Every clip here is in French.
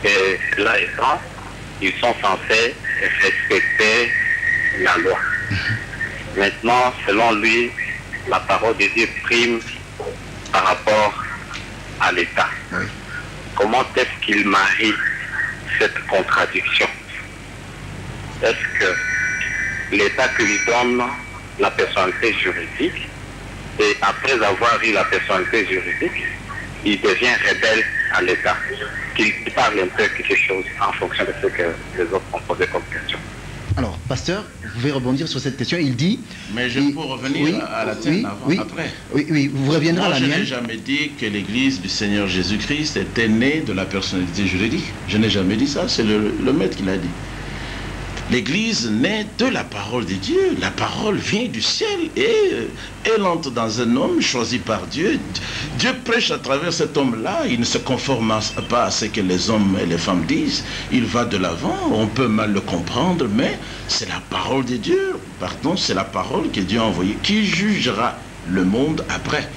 Et là étant, ils sont censés respecter la loi. Maintenant, selon lui, la parole de Dieu prime par rapport à l'État. Oui. Comment est-ce qu'il marie cette contradiction? Est-ce que l'État qui lui donne la personnalité juridique, et après avoir eu la personnalité juridique, il devient rebelle à l'État, qu'il parle un peu quelque chose en fonction de ce que les autres ont posé comme question? Alors, pasteur, vous pouvez rebondir sur cette question. Il dit... Mais je peux revenir à la tienne après. Oui, vous reviendrez à la mienne. Je n'ai jamais dit que l'Église du Seigneur Jésus-Christ était née de la personnalité juridique. Je n'ai jamais dit ça, c'est le maître qui l'a dit. L'Église naît de la parole de Dieu. La parole vient du ciel et elle entre dans un homme choisi par Dieu. Dieu prêche à travers cet homme-là. Il ne se conforme pas à ce que les hommes et les femmes disent. Il va de l'avant. On peut mal le comprendre, mais c'est la parole de Dieu. Pardon, c'est la parole que Dieu a envoyée qui jugera le monde après.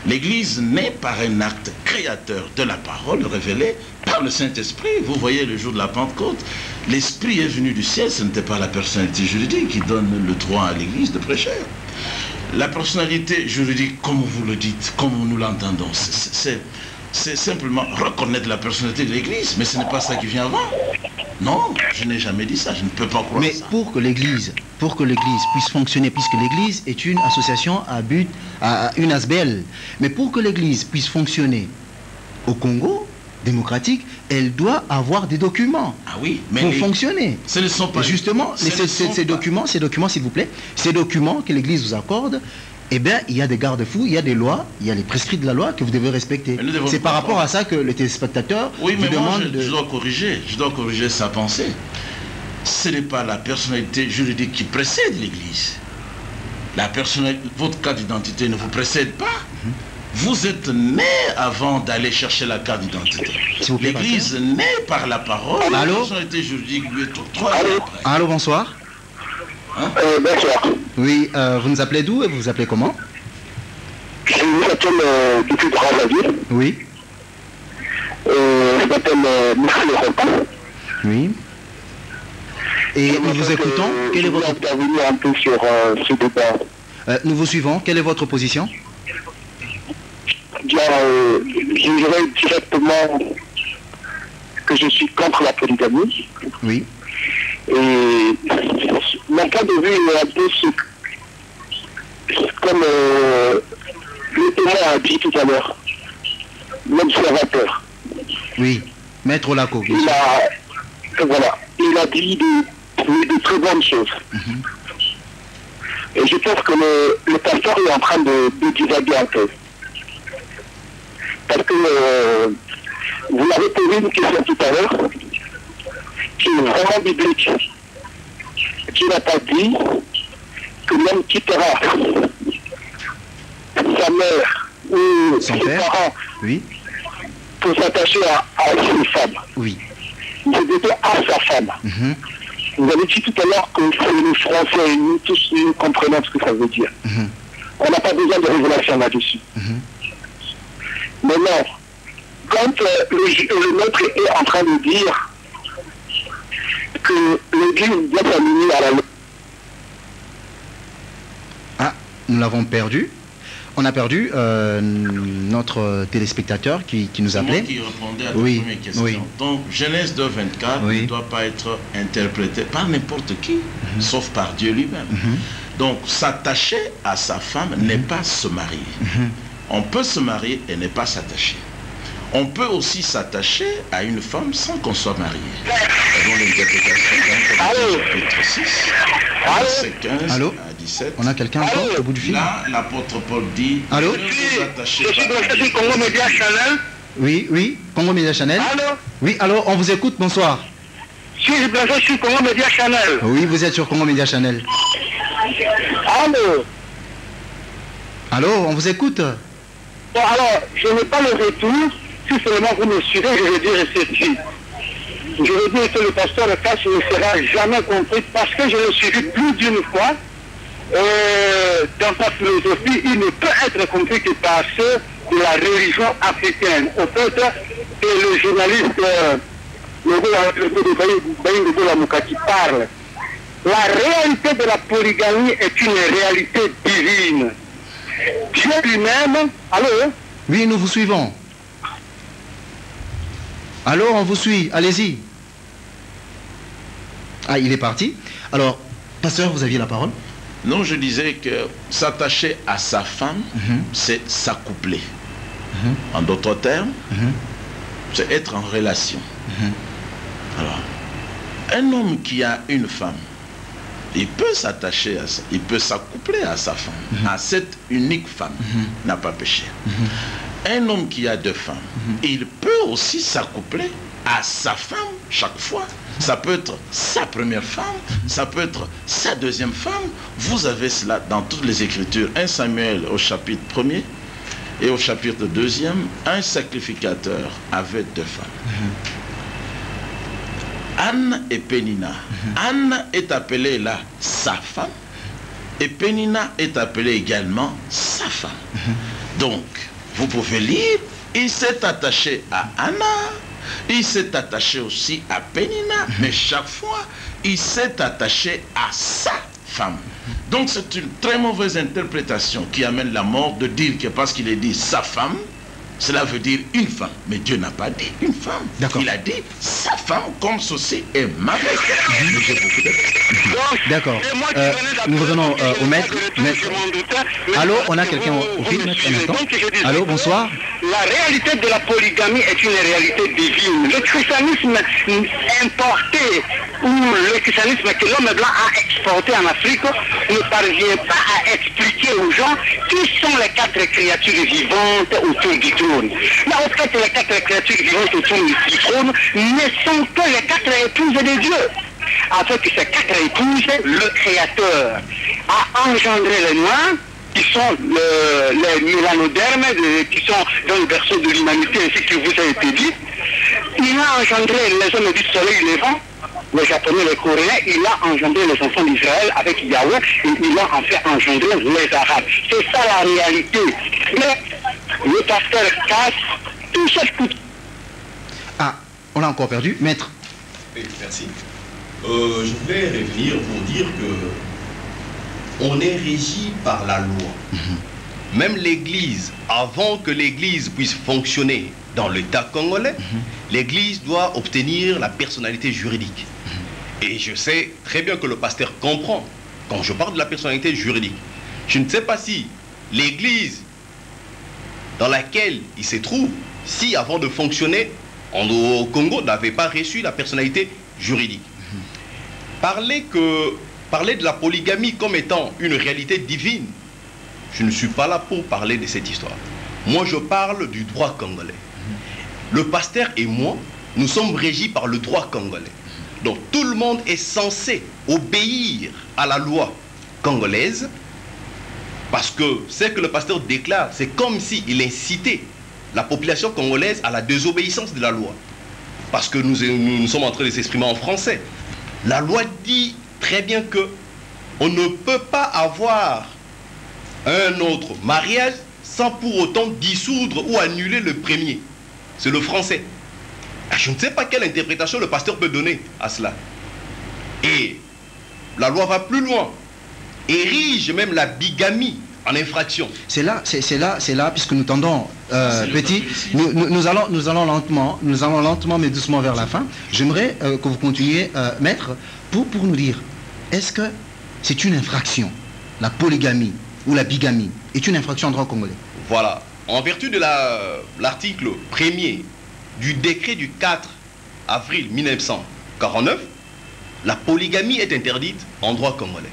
L'Église naît par un acte créateur de la parole révélée par le Saint-Esprit. Vous voyez, le jour de la Pentecôte, l'Esprit est venu du ciel. Ce n'était pas la personnalité juridique qui donne le droit à l'Église de prêcher. La personnalité juridique, comme vous le dites, comme nous l'entendons, c'est simplement reconnaître la personnalité de l'Église, mais ce n'est pas ça qui vient avant. Non, je n'ai jamais dit ça, je ne peux pas croire mais ça. Mais pour que l'Église puisse fonctionner, puisque l'Église est une association à but, une ASBL, mais pour que l'Église puisse fonctionner au Congo démocratique, elle doit avoir des documents pour fonctionner. Ce ne sont pas... Et justement, ces documents, s'il vous plaît, ces documents que l'Église vous accorde, eh bien, il y a des garde-fous, il y a des lois, il y a les prescrits de la loi que vous devez respecter. C'est par rapport à ça que les téléspectateurs vous demandent de... je dois corriger sa pensée. Ce n'est pas la personnalité juridique qui précède l'Église. Votre carte d'identité ne vous précède pas. Vous êtes né avant d'aller chercher la carte d'identité. L'Église naît par la parole. Allô? La personnalité juridique lui est 3 ans après. Allô, bonsoir. Bonsoir. Oui, vous nous appelez d'où et vous vous appelez comment? Je vous appelle depuis Brazzaville. Oui. Je m'appelle Michel Europa. Oui. Et nous vous écoutons. Quel est votre... intervenir un peu sur ce débat. Nous vous suivons. Quelle est votre position? Bien, je dirais directement que je suis contre la polygamie. Oui. Et mon point de vue est un peu comme le témoin a dit tout à l'heure, l'observateur. Oui, Maître Olako. Il a dit de très bonnes choses. Et je pense que le pasteur est en train de divaguer un peu. Parce que vous l'avez posé une question tout à l'heure qui est vraiment biblique. Qui n'a pas dit que l'homme quittera sa mère ou ses parents pour s'attacher à une femme. Oui. Il était à sa femme. Vous avez dit tout à l'heure que les Français, nous tous, nous comprenons ce que ça veut dire. On n'a pas besoin de révélation là-dessus. Maintenant, quand le maître est en train de dire que l'Église doit s'aligner à la loi. Ah, nous l'avons perdu. On a perdu notre téléspectateur qui nous appelait. Qui répondait à la première question. Donc, Genèse 2:24 ne doit pas être interprété par n'importe qui, sauf par Dieu lui-même. Donc, s'attacher à sa femme n'est pas se marier. On peut se marier et ne pas s'attacher. On peut aussi s'attacher à une femme sans qu'on soit marié. Selon l'interprétation d'un chapitre 6, verset 15 à 17. On a quelqu'un encore au bout du fil? Là, l'apôtre Paul dit... Allô? Je suis de Congo Média Channel. Oui, Congo Média Channel. Allô? Oui, alors on vous écoute, bonsoir. Je suis sur Congo Média Channel. Oui, vous êtes sur Congo Média Channel. Allô? Allô, on vous écoute. Bon, alors, je n'ai pas le retour. Si seulement vous me suivez, je vais dire ceci. Je veux dire que le pasteur de Casse ne sera jamais compris parce que je l'ai suivi plus d'une fois. Dans sa philosophie, il ne peut être compris que par ceux de la religion africaine. Au fait, et le journaliste qui parle. La réalité de la polygamie est une réalité divine. Dieu lui-même, allô? Oui, nous vous suivons. Allô, on vous suit, allez-y. Ah, il est parti. Alors, pasteur, vous aviez la parole. Non, je disais que s'attacher à sa femme, c'est s'accoupler. En d'autres termes, c'est être en relation. Alors, un homme qui a une femme, il peut s'attacher à ça, il peut s'accoupler à sa femme, à cette unique femme, n'a pas péché. Un homme qui a deux femmes, il peut aussi s'accoupler à sa femme chaque fois. Ça peut être sa première femme, ça peut être sa deuxième femme. Vous avez cela dans toutes les Écritures. 1 Samuel au chapitre 1er et au chapitre 2e, un sacrificateur avait deux femmes. Anne et Pénina. Anne est appelée là sa femme et Pénina est appelée également sa femme. Donc, vous pouvez lire, il s'est attaché à Anna, il s'est attaché aussi à Pénina, mais chaque fois, il s'est attaché à sa femme. Donc c'est une très mauvaise interprétation qui amène la mort de dire que parce qu'il est dit sa femme, cela veut dire une femme. Mais Dieu n'a pas dit une femme. Il a dit sa femme comme ceci est ma femme. D'accord. Nous revenons au maître. Allô, on a quelqu'un au fil, maître, un instant. Allô, bonsoir. La réalité de la polygamie est une réalité divine. Le christianisme importé ou le christianisme que l'homme blanc a exporté en Afrique ne parvient pas à expliquer aux gens qui sont les quatre créatures vivantes autour du trône. Mais en fait, les quatre créatures vivantes autour du trône ne sont que les quatre épouses de Dieu. Avec ces quatre épouses, le Créateur a engendré les Noirs, qui sont les mélanodermes, qui sont dans le berceau de l'humanité, ainsi que vous a été dit. Il a engendré les hommes du soleil levant, les Japonais, les Coréens, il a engendré les enfants d'Israël avec Yahweh, et il a en fait engendré les Arabes. C'est ça la réalité. Mais le pasteur casse tout ce coup. Ah, on l'a encore perdu. Maître. Oui, merci. Je voulais revenir pour dire que on est régi par la loi. Même l'Église, avant que l'Église puisse fonctionner dans l'État congolais, l'Église doit obtenir la personnalité juridique. Et je sais très bien que le pasteur comprend quand je parle de la personnalité juridique. Je ne sais pas si l'Église dans laquelle il se trouve, si avant de fonctionner au Congo, n'avait pas reçu la personnalité juridique. Parler de la polygamie comme étant une réalité divine, je ne suis pas là pour parler de cette histoire. Moi, je parle du droit congolais. Le pasteur et moi, nous sommes régis par le droit congolais. Donc, tout le monde est censé obéir à la loi congolaise, parce que ce que le pasteur déclare, c'est comme s'il incitait la population congolaise à la désobéissance de la loi. Parce que nous sommes en train de s'exprimer en français. La loi dit très bien que on ne peut pas avoir un autre mariage sans pour autant dissoudre ou annuler le premier. C'est le français. Je ne sais pas quelle interprétation le pasteur peut donner à cela. Et la loi va plus loin. Érige même la bigamie en infraction. C'est là, puisque nous tendons, petit, nous allons lentement, mais doucement vers la fin. J'aimerais que vous continuiez, maître, pour nous dire, est-ce que c'est une infraction, la polygamie ou la bigamie, est une infraction en droit congolais? Voilà. En vertu de l'article 1er du décret du 4 avril 1949, la polygamie est interdite en droit congolais.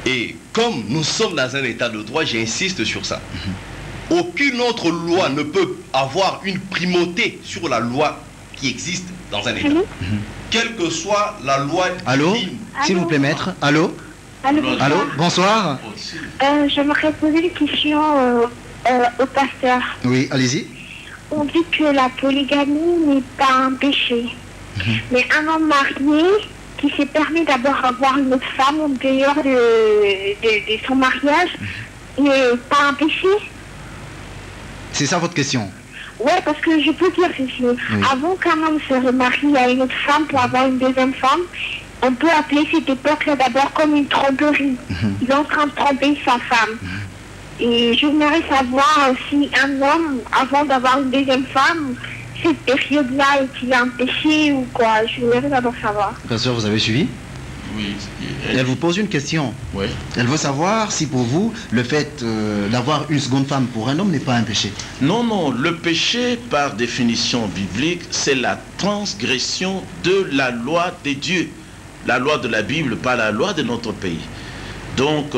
Et comme nous sommes dans un état de droit, j'insiste sur ça. Aucune autre loi ne peut avoir une primauté sur la loi qui existe dans un état. Quelle que soit la loi divine. Allô, s'il vous plaît, maître. Allô. Allô, bonsoir. J'aimerais poser une question au pasteur. Oui, allez-y. On dit que la polygamie n'est pas un péché. Mais un homme marié qui s'est permis d'abord avoir une autre femme en dehors de son mariage n'est pas un péché? C'est ça votre question? Ouais, parce que je peux dire ceci. Avant qu'un homme se remarie à une autre femme pour avoir une deuxième femme, on peut appeler cette époque-là d'abord comme une tromperie. Il est en train de tromper sa femme. Et j'aimerais savoir si un homme, avant d'avoir une deuxième femme, cette période-là est-il un péché ou quoi? Je voudrais d'abord savoir. Pasteur, vous avez suivi? Oui. Elle vous pose une question. Oui. Elle veut savoir si pour vous, le fait d'avoir une seconde femme pour un homme n'est pas un péché. Non, non, le péché, par définition biblique, c'est la transgression de la loi des dieux. La loi de la Bible, pas la loi de notre pays. Donc,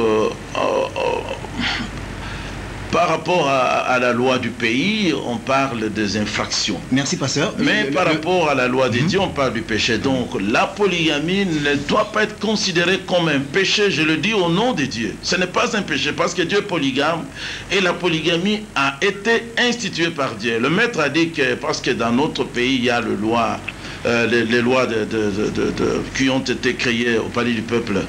par rapport à la loi du pays, on parle des infractions. Merci, pasteur. Mais par rapport à la loi des dieux, on parle du péché. Donc, la polygamie ne doit pas être considérée comme un péché, je le dis au nom de Dieu. Ce n'est pas un péché parce que Dieu est polygame et la polygamie a été instituée par Dieu. Le maître a dit que, parce que dans notre pays, il y a les lois qui ont été créées au palais du peuple.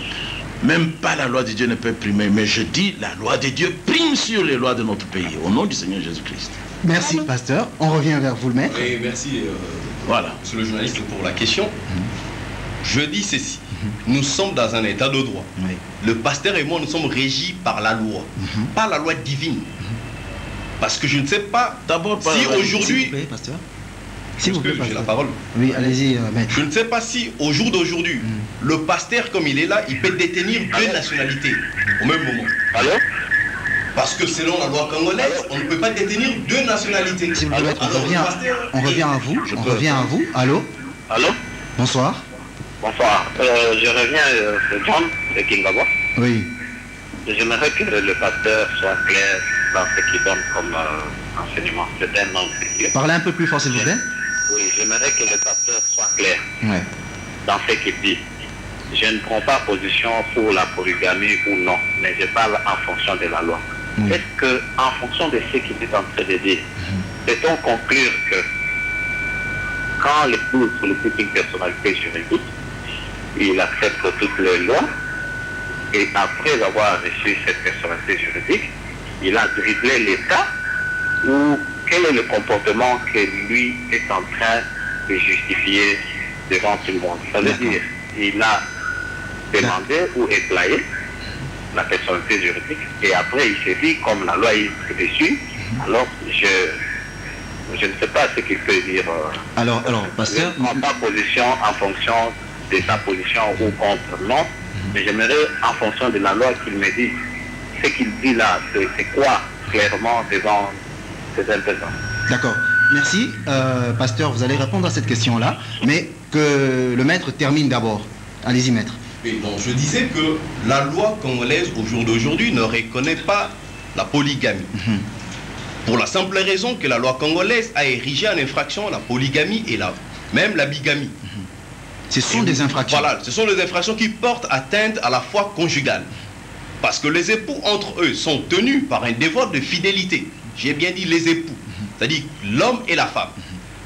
Même pas la loi de Dieu ne peut primer, mais je dis la loi de Dieu prime sur les lois de notre pays, au nom du Seigneur Jésus-Christ. Merci, pasteur. On revient vers vous, le maître. Et merci, voilà, monsieur le journaliste, pour la question. Je dis ceci. Nous sommes dans un état de droit. Le pasteur et moi, nous sommes régis par la loi, pas la loi divine. Parce que je ne sais pas, d'abord, S'il si vous aujourd'hui... plaît, pasteur. S'il vous plaît, J'ai pasteur. la parole. Oui, allez-y, maître. Je ne sais pas si au jour d'aujourd'hui, le pasteur comme il est là, il peut détenir deux nationalités au même moment. Allô? Parce que selon la loi congolaise, on ne peut pas détenir deux nationalités. S'il vous plaît, maître, Alors, on revient à vous. On revient à vous. Allô? Allô? Bonsoir. Bonsoir. Je reviens de John de Kingawa. Oui. J'aimerais que le pasteur soit clair dans ce qu'il donne comme enseignement. C'est un homme de Dieu. Parlez un peu plus fort, s'il vous plaît. Oui, j'aimerais que le pasteur soit clair Ouais. dans ce qu'il dit. Je ne prends pas position pour la polygamie ou non, mais je parle en fonction de la loi. Oui. Est-ce que, en fonction de ce qu'il est en train de dire, peut-on conclure que quand l'époux sollicite une personnalité juridique, il accepte toutes les lois, et après avoir reçu cette personnalité juridique, il a dribblé l'État, ou quel est le comportement que lui est en train de justifier devant tout le monde? Ça veut dire, il a demandé ou éclairé la personnalité juridique, et après il s'est dit, comme la loi est dessus, alors je ne sais pas ce qu'il peut dire. Alors, pasteur... Je ne prends pas position en fonction de sa position ou contre, non, mais j'aimerais en fonction de la loi qu'il me dise. Ce qu'il dit là, c'est quoi clairement devant ces intervenants? D'accord. Merci. Pasteur, vous allez répondre à cette question-là, mais que le maître termine d'abord. Allez-y, maître. Oui, donc je disais que la loi congolaise au jour d'aujourd'hui ne reconnaît pas la polygamie. Pour la simple raison que la loi congolaise a érigé en infraction la polygamie et même la bigamie. Ce sont des infractions. Voilà, ce sont des infractions qui portent atteinte à la foi conjugale. Parce que les époux entre eux sont tenus par un devoir de fidélité. J'ai bien dit les époux, c'est-à-dire l'homme et la femme.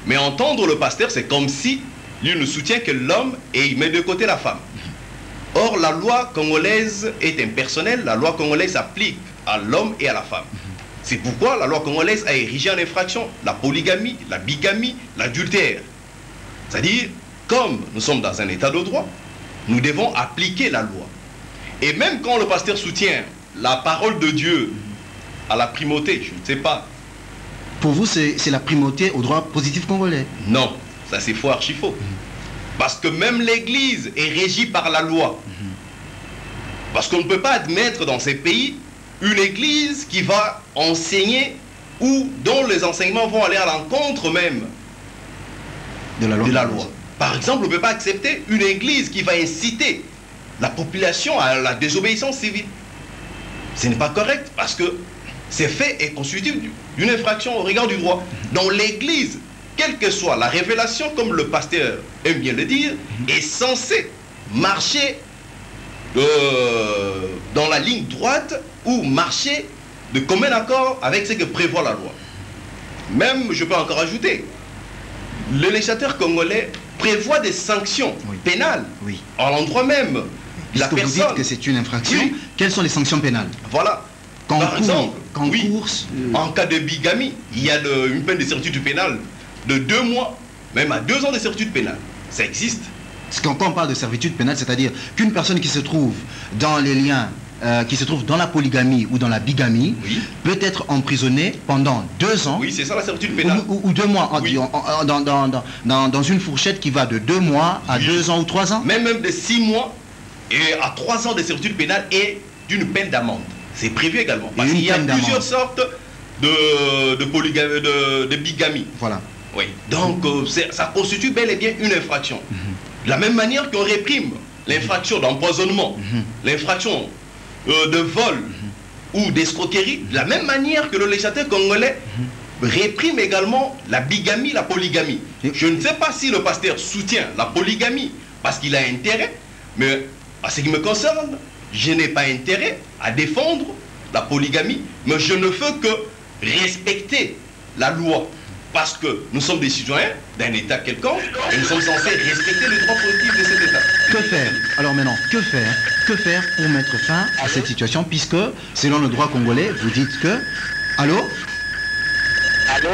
Mais entendre le pasteur, c'est comme si lui ne soutient que l'homme et il met de côté la femme. Or, la loi congolaise est impersonnelle, la loi congolaise s'applique à l'homme et à la femme. C'est pourquoi la loi congolaise a érigé en infraction la polygamie, la bigamie, l'adultère. C'est-à-dire, comme nous sommes dans un état de droit, nous devons appliquer la loi. Et même quand le pasteur soutient la parole de Dieu à la primauté, je ne sais pas. Pour vous, c'est la primauté au droit positif congolais? Non, ça c'est faux, archi faux. Parce que même l'Église est régie par la loi. Parce qu'on ne peut pas admettre dans ces pays une Église qui va enseigner ou dont les enseignements vont aller à l'encontre même de la loi. Par exemple, on ne peut pas accepter une Église qui va inciter la population à la désobéissance civile. Ce n'est pas correct parce que ces faits est constitutif d'une infraction au regard du droit. Dans l'Église, quelle que soit la révélation, comme le pasteur aime bien le dire, est censée marcher dans la ligne droite ou marcher de commun accord avec ce que prévoit la loi. Même, je peux encore ajouter, le législateur congolais prévoit des sanctions pénales à l'endroit même de la personne. Vous dites que c'est une infraction, quelles sont les sanctions pénales? Voilà. Par exemple, qu'en Oui. course... En cas de bigamie, il y a une peine de servitude pénale de 2 mois, même à 2 ans de servitude pénale. Ça existe. Quand on parle de servitude pénale, c'est-à-dire qu'une personne qui se trouve dans les liens, qui se trouve dans la polygamie ou dans la bigamie, Oui. peut être emprisonnée pendant 2 ans Oui, c'est ça la servitude pénale. ou 2 mois, Oui. dans une fourchette qui va de 2 mois à Oui. 2 ans ou 3 ans. Même de 6 mois et à 3 ans de servitude pénale et d'une peine d'amende. C'est prévu également. Parce Et une qu'il y a peine d'amende. plusieurs sortes de bigamie. Voilà. Oui. Donc ça constitue bel et bien une infraction. De la même manière qu'on réprime l'infraction d'empoisonnement, l'infraction de vol ou d'escroquerie, de la même manière que le législateur congolais réprime également la bigamie, la polygamie. Je ne sais pas si le pasteur soutient la polygamie parce qu'il a intérêt, mais à ce qui me concerne, je n'ai pas intérêt à défendre la polygamie, mais je ne veux que respecter la loi. Parce que nous sommes des citoyens d'un État quelconque et nous sommes censés respecter les droits positifs de cet État. Que faire? Alors maintenant, que faire? Que faire pour mettre fin à cette situation, puisque, selon le droit congolais, vous dites que... Allô? Allô?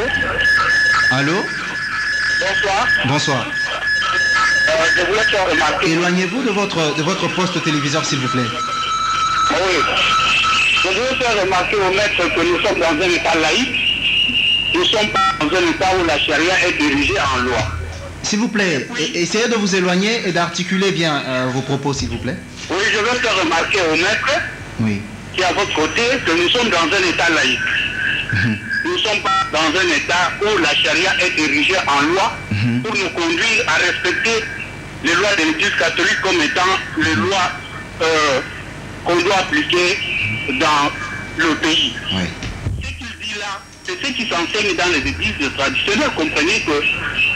Allô? Bonsoir. Bonsoir. Je voulais faire remarquer... Éloignez-vous de votre poste téléviseur, s'il vous plaît. Ah oui. Je voulais faire remarquer au maître que nous sommes dans un État laïque. Nous ne sommes pas dans un État où la charia est dirigée en loi. S'il vous plaît, essayez de vous éloigner et d'articuler bien vos propos, s'il vous plaît. Oui, je veux faire remarquer au maître Oui. qui est à votre côté que nous sommes dans un État laïque. Nous ne sommes pas dans un État où la charia est dirigée en loi pour nous conduire à respecter les lois de l'Église catholique comme étant les lois qu'on doit appliquer dans le pays. Oui. Ce qu'il dit là, c'est ce qui s'enseigne dans les églises traditionnelles. Comprenez que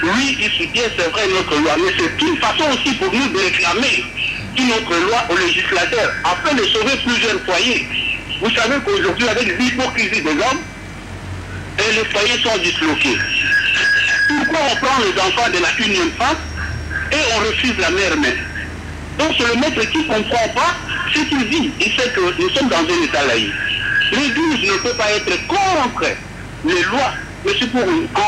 lui, il soutient, c'est vrai, notre loi, mais c'est une façon aussi pour nous de réclamer une autre loi au législateur afin de sauver plusieurs foyers. Vous savez qu'aujourd'hui, avec l'hypocrisie des hommes, et les foyers sont disloqués. Pourquoi on prend les enfants de la unième phase et on refuse la mère-mère? Donc c'est le maître qui ne comprend pas ce qu'il dit. Il sait que nous sommes dans un État laïque. L'Église ne peut pas être contre les lois, mais c'est pour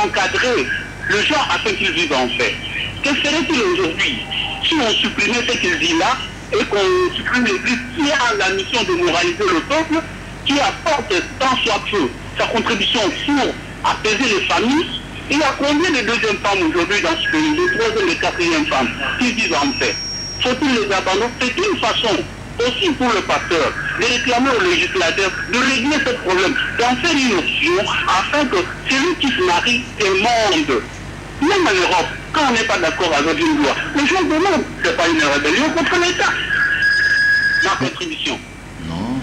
encadrer le genre afin qu'ils vivent en paix. Que serait-il aujourd'hui si on supprimait ce qu'il dit là et qu'on supprime l'Église qui a la mission de moraliser le peuple, qui apporte tant soit peu sa contribution pour apaiser les familles? Il y a combien de deuxième femmes aujourd'hui dans ce pays, de troisième et quatrième femmes qui vivent en paix? Faut-il les abandonner? C'est une façon aussi pour le pasteur de réclamer au législateur de régler ce problème, d'en faire une option afin que celui qui se marie demande. Même en Europe, quand on n'est pas d'accord avec une loi, les gens demandent. Ce n'est pas une rébellion contre l'État. Ma contribution. Non.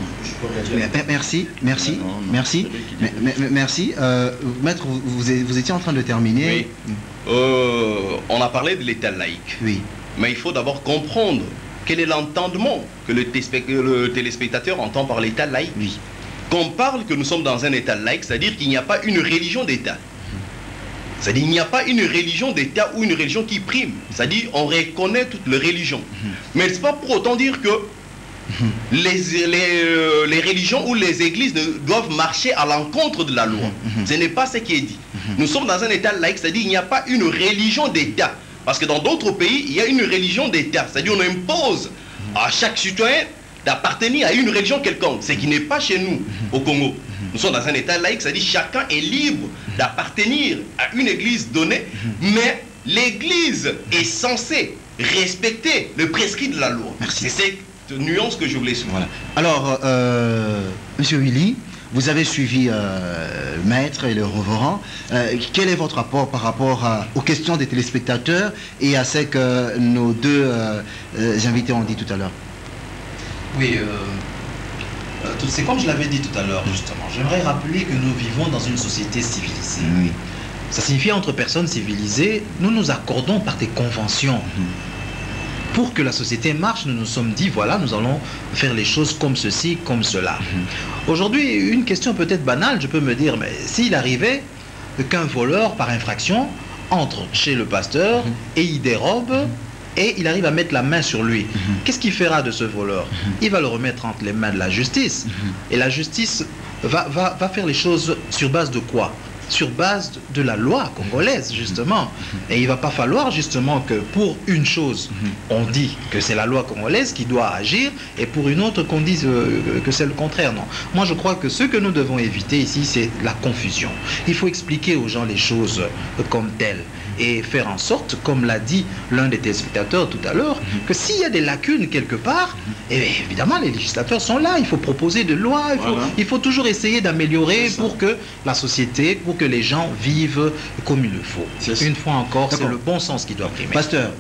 Merci, merci, Non, non, merci, c'est lui qui dit. merci. Maître, vous étiez en train de terminer. Oui. On a parlé de l'État laïque. Oui. Mais il faut d'abord comprendre quel est l'entendement que le téléspectateur entend par l'État laïque. Oui. Qu'on parle que nous sommes dans un État laïque, c'est-à-dire qu'il n'y a pas une religion d'État. C'est-à-dire qu'il n'y a pas une religion d'État ou une religion qui prime. C'est-à-dire qu'on reconnaît toutes les religions. Mais ce n'est pas pour autant dire que les religions ou les églises doivent marcher à l'encontre de la loi. Ce n'est pas ce qui est dit. Nous sommes dans un État laïque, c'est-à-dire qu'il n'y a pas une religion d'État. Parce que dans d'autres pays, il y a une religion d'État. C'est-à-dire qu'on impose à chaque citoyen d'appartenir à une religion quelconque. Ce qui n'est pas chez nous, au Congo. Nous sommes dans un État laïque, c'est-à-dire chacun est libre d'appartenir à une église donnée, mais l'église est censée respecter le prescrit de la loi. Merci. C'est cette nuance que je voulais souligner. Voilà. Alors, Monsieur Willy, vous avez suivi le maître et le reverend. Quel est votre rapport par rapport aux questions des téléspectateurs et à ce que nos deux invités ont dit tout à l'heure? Oui, c'est comme je l'avais dit tout à l'heure, justement. J'aimerais rappeler que nous vivons dans une société civilisée. Oui. Ça signifie entre personnes civilisées, nous nous accordons par des conventions. Pour que la société marche, nous nous sommes dit, voilà, nous allons faire les choses comme ceci, comme cela. Aujourd'hui, une question peut-être banale, je peux me dire, mais s'il arrivait qu'un voleur, par infraction, entre chez le pasteur et il dérobe et il arrive à mettre la main sur lui, qu'est-ce qu'il fera de ce voleur? Il va le remettre entre les mains de la justice. Et la justice va faire les choses sur base de quoi? Sur base de la loi congolaise, justement. Et il ne va pas falloir, justement, que pour une chose, on dit que c'est la loi congolaise qui doit agir, et pour une autre, qu'on dise que c'est le contraire. Non. Moi, je crois que ce que nous devons éviter ici, c'est la confusion. Il faut expliquer aux gens les choses comme telles, et faire en sorte, comme l'a dit l'un des téléspectateurs tout à l'heure, que s'il y a des lacunes quelque part, évidemment, les législateurs sont là. Il faut proposer des lois, il faut toujours essayer d'améliorer pour que la société, pour que les gens vivent comme il le faut. Une fois encore, c'est le bon sens qui doit primer. Pasteur,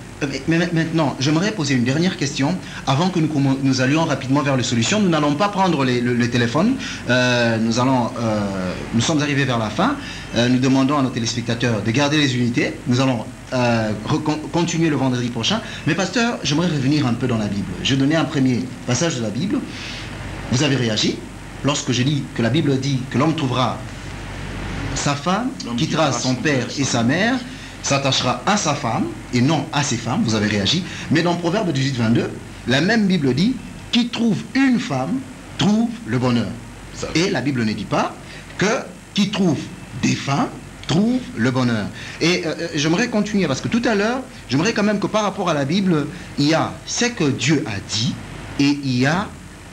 mais maintenant, j'aimerais poser une dernière question avant que nous allions rapidement vers les solutions. Nous n'allons pas prendre le téléphone. Nous sommes arrivés vers la fin. Nous demandons à nos téléspectateurs de garder les unités. Nous allons continuer le vendredi prochain. Mais pasteur, j'aimerais revenir un peu dans la Bible. Je donnais un premier passage de la Bible. Vous avez réagi lorsque j'ai dit que la Bible dit que l'homme trouvera sa femme, quittera son père et sa mère, s'attachera à sa femme et non à ses femmes. Vous avez réagi. Mais dans Proverbe 18-22, la même Bible dit qui trouve une femme trouve le bonheur. Et la Bible ne dit pas que qui trouve des femmes trouve le bonheur. Et j'aimerais continuer parce que tout à l'heure, j'aimerais quand même que par rapport à la Bible, il y a ce que Dieu a dit et il y a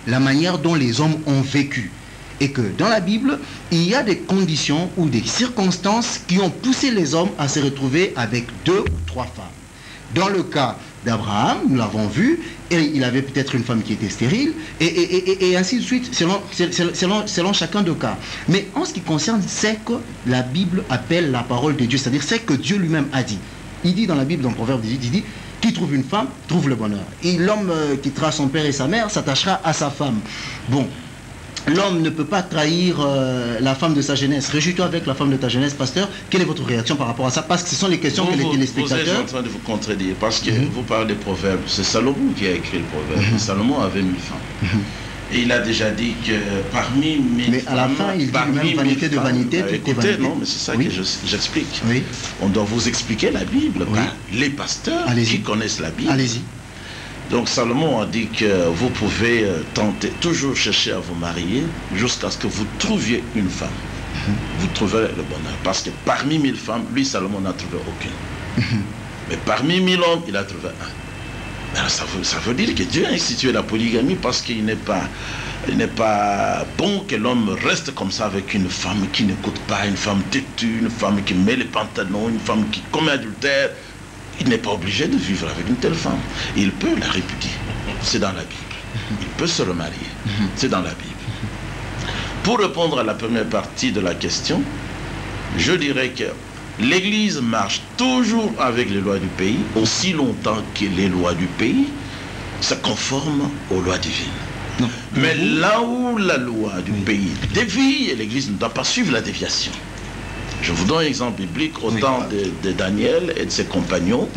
la manière dont les hommes ont vécu. Et que dans la Bible, il y a des conditions ou des circonstances qui ont poussé les hommes à se retrouver avec 2 ou 3 femmes. Dans le cas d'Abraham, nous l'avons vu, et il avait peut-être une femme qui était stérile, et ainsi de suite, selon chacun de cas. Mais en ce qui concerne ce que la Bible appelle la parole de Dieu, c'est-à-dire ce que Dieu lui-même a dit. Il dit dans la Bible, dans Proverbe 18, il dit « Qui trouve une femme, trouve le bonheur. » Et l'homme quittera son père et sa mère, s'attachera à sa femme. Bon. L'homme ne peut pas trahir la femme de sa jeunesse. Réjouis-toi avec la femme de ta jeunesse, pasteur. Quelle est votre réaction par rapport à ça? Parce que ce sont les questions que les téléspectateurs... Vous êtes en train de vous contredire, parce que vous parlez des proverbes. C'est Salomon qui a écrit le proverbe. Salomon avait 1000 femmes. Et il a déjà dit que parmi 1000 femmes... Mais à la fin, il dit même vanité de vanité, tout est vanité. Non, mais c'est ça que j'explique. Oui. On doit vous expliquer la Bible, par les pasteurs qui connaissent la Bible. Allez-y. Donc Salomon a dit que vous pouvez tenter, toujours chercher à vous marier jusqu'à ce que vous trouviez une femme. Vous trouverez le bonheur. Parce que parmi 1000 femmes, lui, Salomon n'a trouvé aucune. Mais parmi 1000 hommes, il a trouvé un. Alors, ça veut dire que Dieu a institué la polygamie parce qu'il n'est pas bon que l'homme reste comme ça avec une femme qui n'écoute pas, une femme têtue, une femme qui met les pantalons, une femme qui commet adultère. Il n'est pas obligé de vivre avec une telle femme. Il peut la répudier. C'est dans la Bible. Il peut se remarier. C'est dans la Bible. Pour répondre à la première partie de la question, je dirais que l'Église marche toujours avec les lois du pays, aussi longtemps que les lois du pays se conforment aux lois divines. Non. Mais là où la loi du pays dévie, l'Église ne doit pas suivre la déviation. Je vous donne un exemple biblique au temps de Daniel et de ses compagnons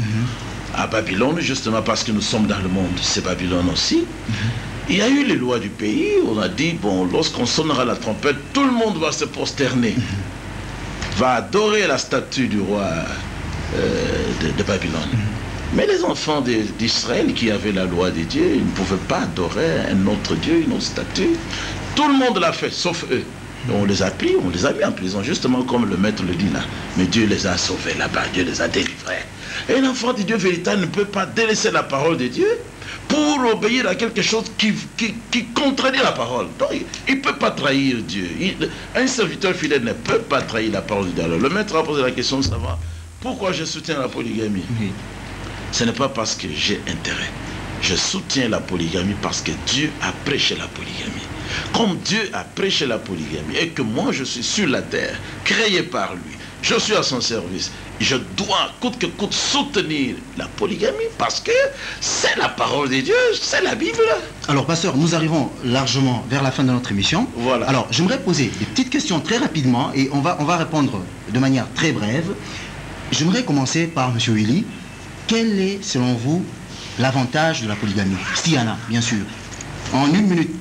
à Babylone, justement parce que nous sommes dans le monde, c'est Babylone aussi. Il y a eu les lois du pays, on a dit, bon, lorsqu'on sonnera la trompette, tout le monde va se prosterner, va adorer la statue du roi de Babylone. Mais les enfants d'Israël qui avaient la loi de Dieu, ils ne pouvaient pas adorer un autre Dieu, une autre statue. Tout le monde l'a fait, sauf eux. On les a pris, on les a mis en prison, justement comme le maître le dit là. Mais Dieu les a sauvés là-bas, Dieu les a délivrés. Et l'enfant de Dieu véritable ne peut pas délaisser la parole de Dieu pour obéir à quelque chose qui contredit la parole. Donc, il ne peut pas trahir Dieu. Un serviteur fidèle ne peut pas trahir la parole de Dieu. Alors, le maître a posé la question de savoir pourquoi je soutiens la polygamie. Ce n'est pas parce que j'ai intérêt. Je soutiens la polygamie parce que Dieu a prêché la polygamie. Comme Dieu a prêché la polygamie et que moi je suis sur la terre, créé par lui, je suis à son service, je dois coûte que coûte soutenir la polygamie parce que c'est la parole de Dieu, c'est la Bible. Alors pasteur, nous arrivons largement vers la fin de notre émission. Voilà. Alors j'aimerais poser des petites questions très rapidement et on va répondre de manière très brève. J'aimerais commencer par M. Willy. Quel est selon vous l'avantage de la polygamie? S'il y en a, bien sûr. En 1 minute.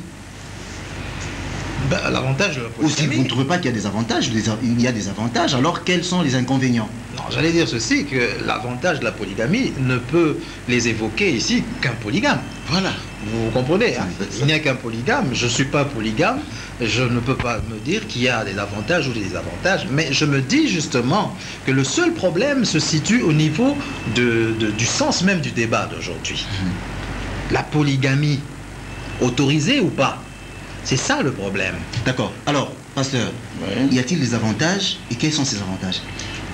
L'avantage de la Ou si polygamie... vous ne trouvez pas qu'il y a des avantages, il y a des avantages, alors quels sont les inconvénients? Non, j'allais dire ceci, que l'avantage de la polygamie ne peut les évoquer ici qu'un polygame. Voilà. Vous comprenez, hein? Il n'y a qu'un polygame, je ne suis pas polygame, je ne peux pas me dire qu'il y a des avantages ou des désavantages, mais je me dis justement que le seul problème se situe au niveau du sens même du débat d'aujourd'hui. La polygamie, autorisée ou pas? C'est ça le problème. D'accord. Alors, pasteur, Ouais. y a-t-il des avantages et quels sont ces avantages?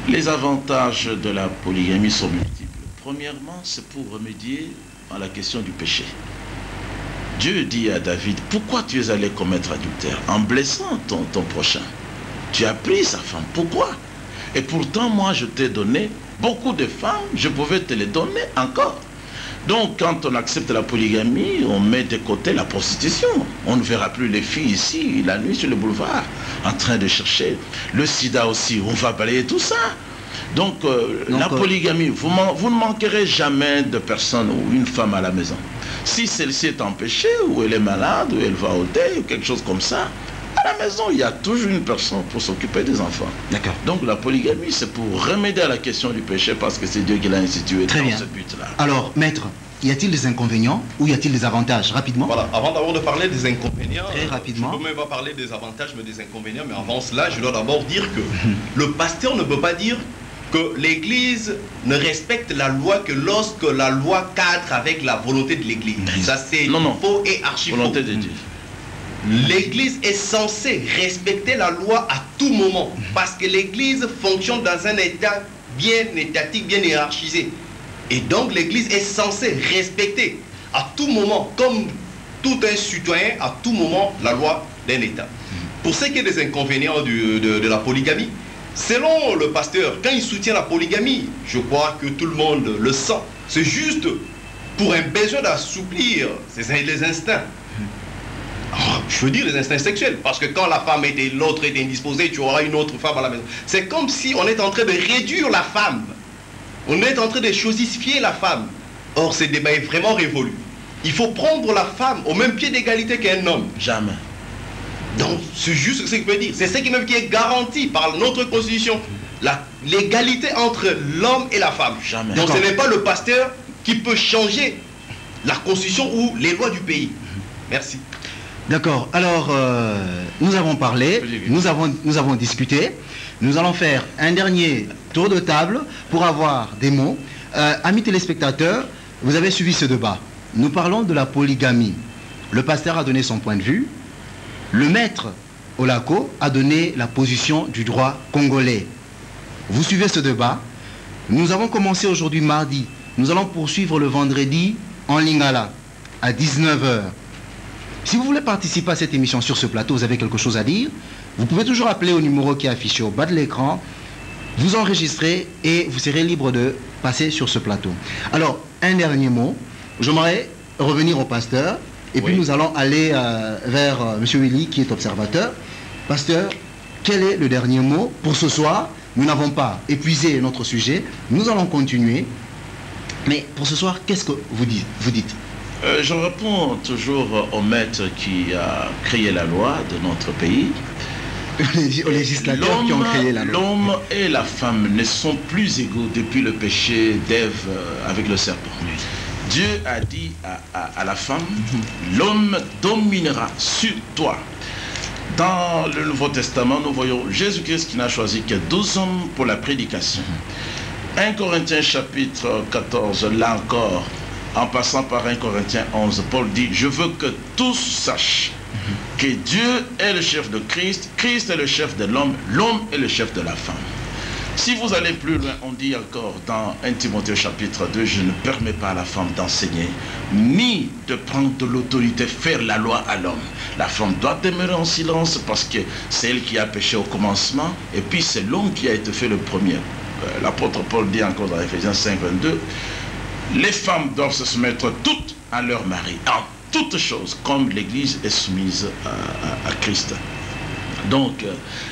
Les avantages de la polygamie sont multiples. Premièrement, c'est pour remédier à la question du péché. Dieu dit à David, pourquoi tu es allé commettre adultère? En blessant ton prochain. Tu as pris sa femme. Pourquoi? Et pourtant, moi, je t'ai donné beaucoup de femmes, je pouvais te les donner encore. Donc, quand on accepte la polygamie, on met de côté la prostitution. On ne verra plus les filles ici, la nuit sur le boulevard, en train de chercher. Le sida aussi, on va balayer tout ça. Donc, la polygamie, vous ne manquerez jamais de personne ou une femme à la maison. Si celle-ci est empêchée, ou elle est malade, ou elle va au deuil, ou quelque chose comme ça, à la maison, il y a toujours une personne pour s'occuper des enfants. D'accord. Donc, la polygamie, c'est pour remédier à la question du péché, parce que c'est Dieu qui l'a institué Très dans bien. ce but-là. Alors, maître, y a-t-il des inconvénients ou y a-t-il des avantages? Rapidement. Voilà, avant d'abord de parler des inconvénients, Très rapidement. je peux même pas parler des avantages mais des inconvénients, mais avant cela, je dois d'abord dire que le pasteur ne peut pas dire que l'Église ne respecte la loi que lorsque la loi cadre avec la volonté de l'Église. Ça c'est Non. faux et archi faux. Volonté de Dieu. L'Église est censée respecter la loi à tout moment parce que l'Église fonctionne dans un état bien étatique, bien hiérarchisé. Et donc l'Église est censée respecter à tout moment, comme tout un citoyen, à tout moment, la loi d'un État. Pour ce qui est des inconvénients de la polygamie, selon le pasteur, quand il soutient la polygamie, je crois que tout le monde le sent. C'est juste pour un besoin d'assouplir les instincts. Je veux dire les instincts sexuels, parce que quand la femme était, l'autre est indisposée, tu auras une autre femme à la maison. C'est comme si on est en train de réduire la femme. On est en train de chosifier la femme. Or, ce débat est vraiment révolu. Il faut prendre la femme au même pied d'égalité qu'un homme. Jamais. Donc, c'est juste ce que je peux dire. C'est ce qui est garanti par notre constitution. L'égalité entre l'homme et la femme. Jamais. Donc, ce n'est pas le pasteur qui peut changer la constitution ou les lois du pays. Merci. D'accord. Alors, nous avons parlé, nous avons discuté. Nous allons faire un dernier tour de table pour avoir des mots. Amis téléspectateurs, vous avez suivi ce débat. Nous parlons de la polygamie. Le pasteur a donné son point de vue. Le maître Olako a donné la position du droit congolais. Vous suivez ce débat. Nous avons commencé aujourd'hui mardi. Nous allons poursuivre le vendredi en Lingala à 19h. Si vous voulez participer à cette émission sur ce plateau, vous avez quelque chose à dire, vous pouvez toujours appeler au numéro qui est affiché au bas de l'écran, vous enregistrez et vous serez libre de passer sur ce plateau. Alors, un dernier mot. J'aimerais revenir au pasteur et puis nous allons aller vers M. Willy qui est observateur. Pasteur, quel est le dernier mot pour ce soir? Nous n'avons pas épuisé notre sujet, nous allons continuer. Mais pour ce soir, qu'est-ce que vous dites? Je réponds toujours au maître qui a créé la loi de notre pays. Aux législateurs qui ont créé la loi. L'homme et la femme ne sont plus égaux depuis le péché d'Ève avec le serpent. Dieu a dit à la femme, l'homme dominera sur toi. Dans le Nouveau Testament, nous voyons Jésus-Christ qui n'a choisi que 12 hommes pour la prédication. 1 Corinthiens chapitre 14, là encore, en passant par 1 Corinthiens 11, Paul dit, je veux que tous sachent que Dieu est le chef de Christ, Christ est le chef de l'homme, l'homme est le chef de la femme. Si vous allez plus loin, on dit encore dans 1 Timothée chapitre 2, je ne permets pas à la femme d'enseigner, ni de prendre de l'autorité, faire la loi à l'homme. La femme doit demeurer en silence parce que c'est elle qui a péché au commencement, et puis c'est l'homme qui a été fait le premier. L'apôtre Paul dit encore dans Ephésiens 5, 22, les femmes doivent se soumettre toutes à leur mari, en toutes choses, comme l'Église est soumise à Christ. Donc,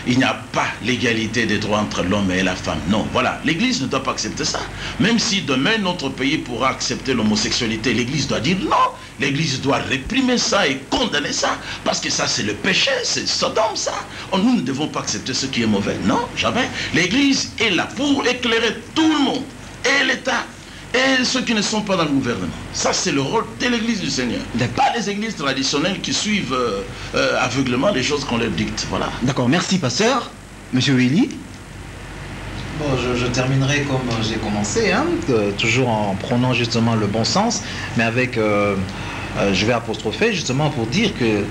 il n'y a pas l'égalité des droits entre l'homme et la femme. Non, voilà. L'Église ne doit pas accepter ça. Même si demain, notre pays pourra accepter l'homosexualité, l'Église doit dire non. L'Église doit réprimer ça et condamner ça. Parce que ça, c'est le péché, c'est Sodome, ça. Nous ne devons pas accepter ce qui est mauvais. Non, jamais. L'Église est là pour éclairer tout le monde. Et l'État. Et ceux qui ne sont pas dans le gouvernement. Ça, c'est le rôle de l'Église du Seigneur. Pas les églises traditionnelles qui suivent aveuglement les choses qu'on leur dicte. Voilà. D'accord, merci pasteur. Monsieur Willy. Bon, je terminerai comme j'ai commencé, hein, toujours en prenant justement le bon sens, mais avec, je vais apostropher justement pour dire que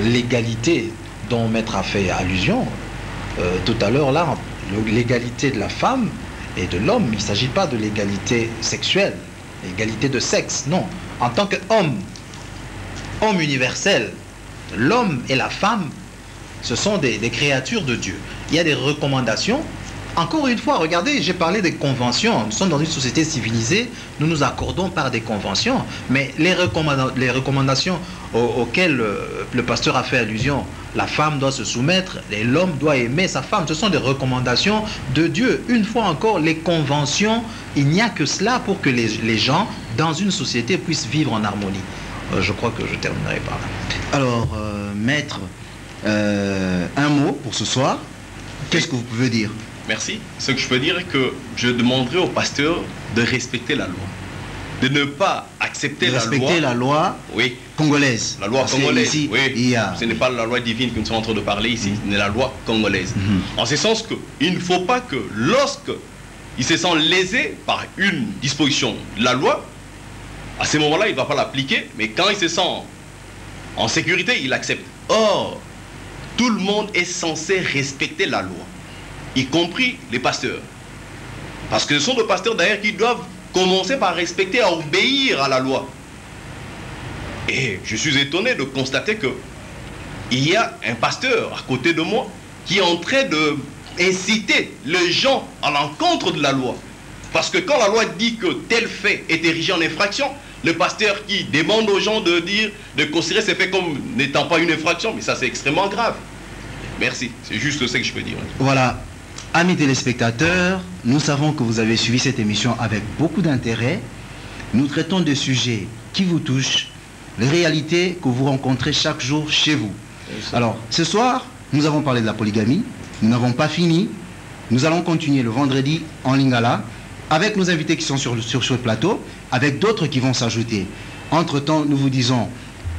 l'égalité dont Maître a fait allusion tout à l'heure là, l'égalité de la femme et de l'homme, il ne s'agit pas de l'égalité sexuelle, l'égalité de sexe, non. En tant qu'homme, homme universel, l'homme et la femme, ce sont des créatures de Dieu. Il y a des recommandations. Encore une fois, regardez, j'ai parlé des conventions. Nous sommes dans une société civilisée, nous nous accordons par des conventions. Mais les recommandations auxquelles le pasteur a fait allusion, la femme doit se soumettre et l'homme doit aimer sa femme, ce sont des recommandations de Dieu. Une fois encore, les conventions, il n'y a que cela pour que les gens, dans une société, puissent vivre en harmonie. Je crois que je terminerai par là. Alors, maître, un mot pour ce soir. Qu'est-ce que vous pouvez dire? Merci. Ce que je peux dire est que je demanderai au pasteur de respecter la loi. De ne pas accepter la loi oui, congolaise. La loi congolaise, ici, oui. Ce n'est pas la loi divine que nous sommes en train de parler ici, mais la loi congolaise. En ce sens qu'il ne faut pas que lorsqu'il se sent lésé par une disposition de la loi, à ce moment-là, il ne va pas l'appliquer, mais quand il se sent en sécurité, il accepte. Or, tout le monde est censé respecter la loi, y compris les pasteurs. Parce que ce sont des pasteurs d'ailleurs qui doivent commencer par respecter, à obéir à la loi. Et je suis étonné de constater que il y a un pasteur à côté de moi qui est en train d'inciter les gens à l'encontre de la loi. Parce que quand la loi dit que tel fait est érigé en infraction, le pasteur qui demande aux gens de considérer ces faits comme n'étant pas une infraction, mais ça c'est extrêmement grave. Merci, c'est juste ce que je peux dire. Voilà. Amis téléspectateurs, nous savons que vous avez suivi cette émission avec beaucoup d'intérêt. Nous traitons de sujets qui vous touchent, les réalités que vous rencontrez chaque jour chez vous. Alors, ce soir, nous avons parlé de la polygamie. Nous n'avons pas fini. Nous allons continuer le vendredi en Lingala avec nos invités qui sont sur ce plateau, avec d'autres qui vont s'ajouter. Entre-temps, nous vous disons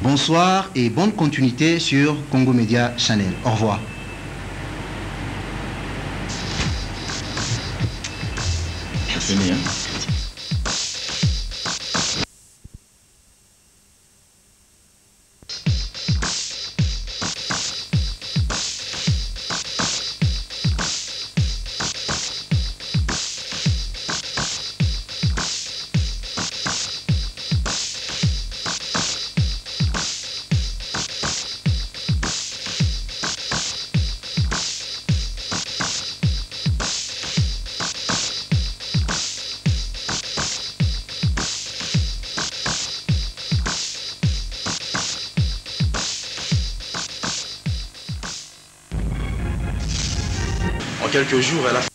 bonsoir et bonne continuité sur Congo Media Channel. Au revoir. Fini, hein? Quelques jours, elle a